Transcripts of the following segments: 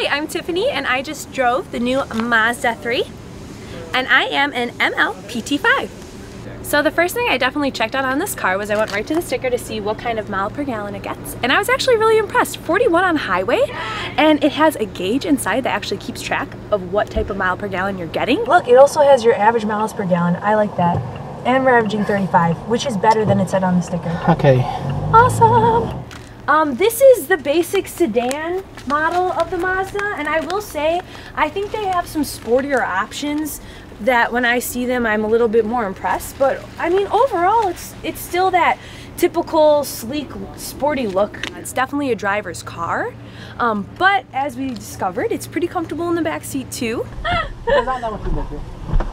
Hi, I'm Tiffany and I just drove the new Mazda3 and I am an MLPT5. So the first thing I definitely checked out on this car was I went right to the sticker to see what kind of mile per gallon it gets. And I was actually really impressed. 41 on highway, and it has a gauge inside that actually keeps track of what type of mile per gallon you're getting. Look, it also has your average miles per gallon. I like that. And we're averaging 35, which is better than it said on the sticker. Okay. Awesome. This is the basic sedan model of the Mazda, and I will say, I think they have some sportier options that when I see them, I'm a little bit more impressed. But I mean, overall, it's still that typical sleek, sporty look. It's definitely a driver's car, but as we discovered, it's pretty comfortable in the back seat too. There's not that much room back here.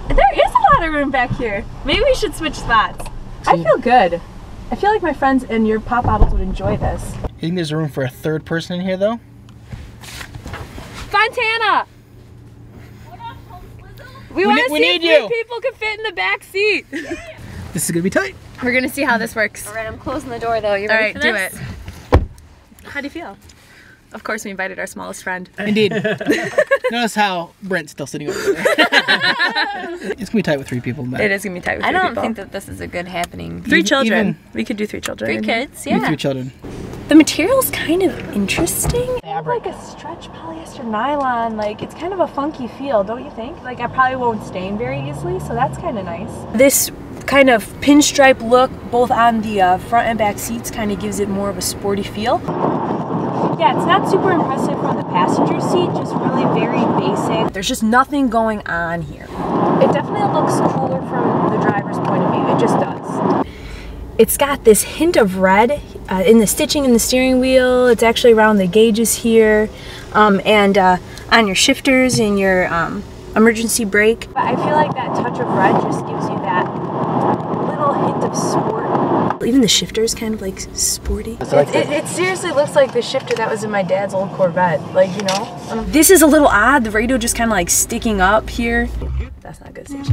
There is a lot of room back here. Maybe we should switch spots. I feel good. I feel like my friends and your pop bottles would enjoy this. You think there's room for a third person in here though? Fontana! We want to see if three people can fit in the back seat. This is gonna be tight. We're gonna see how this works. All right, I'm closing the door though. You ready for this? Do it. How do you feel? Of course, we invited our smallest friend. Indeed. Notice how Brent's still sitting over there. It's gonna be tight with three people. It is gonna be tight with three people. I don't think that this is a good happening. Three children. We could do 3 children. 3 kids, yeah. 3 children. The material's kind of interesting. Fabric. Like a stretch polyester nylon, like it's kind of a funky feel, don't you think? Like I probably won't stain very easily, so that's kind of nice. This kind of pinstripe look, both on the front and back seats, kind of gives it more of a sporty feel. Yeah, it's not super impressive from the passenger seat, just really very basic. There's just nothing going on here. It definitely looks cooler from the driver's point of view, it just does. It's got this hint of red in the stitching in the steering wheel. It's actually around the gauges here, and on your shifters and your emergency brake. But I feel like that touch of red just gives you that little hint of sport. Even the shifter is kind of like sporty. It seriously looks like the shifter that was in my dad's old Corvette, like, you know? This is a little odd, the radio just kind of like sticking up here. That's not good, Sage.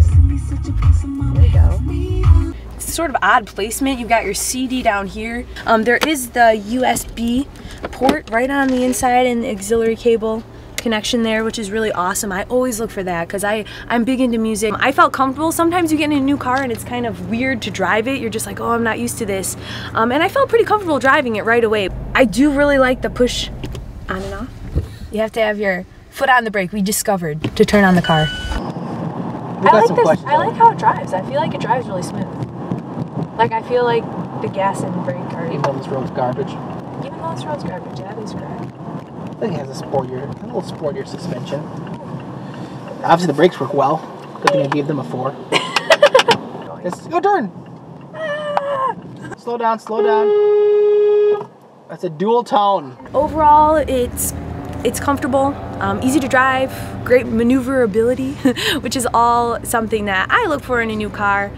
There we go. Sort of odd placement. You've got your CD down here. There is the USB port right on the inside and the auxiliary cable connection there, which is really awesome. I always look for that because I'm big into music. I felt comfortable. Sometimes you get in a new car and it's kind of weird to drive it. You're just like, oh, I'm not used to this. And I felt pretty comfortable driving it right away. I do really like the push on and off. You have to have your foot on the brake, we discovered, to turn on the car. I like how it drives. I feel like it drives really smooth. Like, I feel like the gas and brake are... Even though this road's garbage. Even though this road's garbage, yeah, it is correct. I think it has a little sportier suspension. Obviously the brakes work well. Good thing I gave them a 4. Let's go turn! Ah! Slow down, slow down. That's a dual tone. Overall, it's comfortable, easy to drive, great maneuverability, which is all something that I look for in a new car.